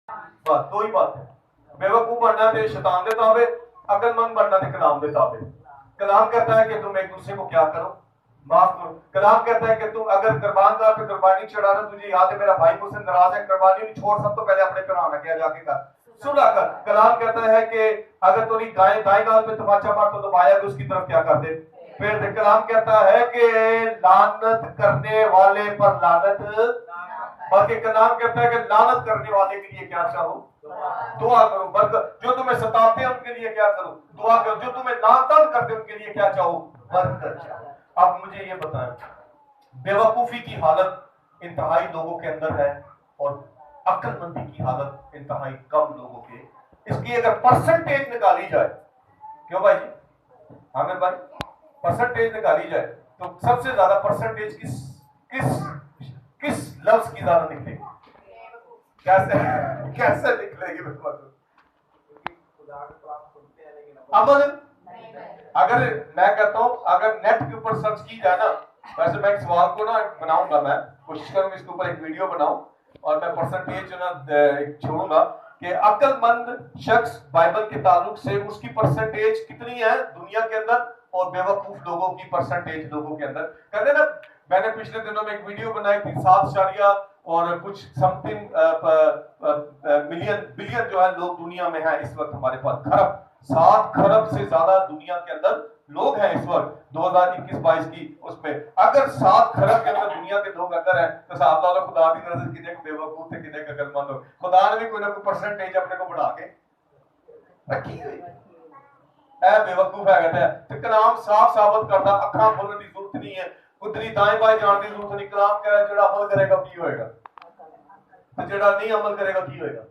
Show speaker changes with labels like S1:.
S1: बस दो ही बात है, बेवकूफ बनना तो शैतान दे ताबे, अकलमंद बनना तो कलाम दे ताबे। कलाम कहता है कि तुम एक दूसरे को क्या करो, माफ करो। कलाम कहता है कि तुम अगर कुर्बान का पे कुर्बानी चढ़ाना, तुझे याद है मेरा भाई मुझसे नाराज है, कुर्बानी नहीं छोड़, सब तो पहले अपने कराना क्या जाके कर सुना कर। कलाम कहता है कि अगर तुरी दाएं दाएं गाल पे तमाचा मार तो बाया भी उसकी तरफ क्या कर दे, फिर दे। कलाम कहता है कि लानत करने वाले पर लानत, बाकी कलाम कहता है कि लानत करने वाले के लिए क्या चाहो, दुआ करो। बरकत जो तुम्हें सताते हैं उनके लिए क्या करो, दुआ करो। जो तुम्हें नातन करते हैं उनके लिए क्या चाहो, बरकत चाहो। अब मुझे ये बताएं, बेवकूफी की हालत इंतहाई लोगों के अंदर है और अक्लमंदी की हालत इंतहाई कम लोगों के। इसकी अगर परसेंटेज निकाली जाए, क्यों भाई जी, आमिर भाई, परसेंटेज निकाली जाए तो सबसे ज्यादा परसेंटेज किस किस किस लफ्ज की ज्यादा निकलेगी? कैसे कैसे निकलेगी? अमल। अगर मैं कहता हूं अगर नेट के ऊपर सर्च की जाए ना, वैसे मैं एक सवाल को ना बनाऊंगा, मैं कोशिश करूंगा इसके ऊपर एक वीडियो बनाऊं और मैं परसेंटेज जो ना छोड़ूंगा कि अक्लमंद शख्स बाइबल के ताल्लुक से उसकी परसेंटेज कितनी है दुनिया के अंदर और बेवकूफ लोगों की परसेंटेज लोगों के अंदर। कहते ना, मैंने पिछले दिनों में एक वीडियो बनाई थी, 7 और कुछ समथिंग मिलियन बिलियन जो है लोग दुनिया में है इस वक्त हमारे पास, खरब, 7 खरब से ज्यादा दुनिया के अंदर लोग हैं इस वक्त 2021-22 की उसमें। अगर 7 खरब के अंदर दुनिया के लोग अंदर हैं तो साहब वालों खुदा की नजर कितने बेवकूफ थे, कितने अकलमंद हो। खुदा ने भी कोई ना कोई परसेंटेज अपने को बढ़ा के रखी हुई है। बेवकूफ है कहते हैं तो कलाम साफ साबित करता, अखा खोलने की जरूरत नहीं है, कुदरी दाएं बाएं जानने की जरूरत नहीं। कलाम कह रहा है जेड़ा अमल करेगा की होएगा, तो जेड़ा नहीं अमल करेगा की होएगा।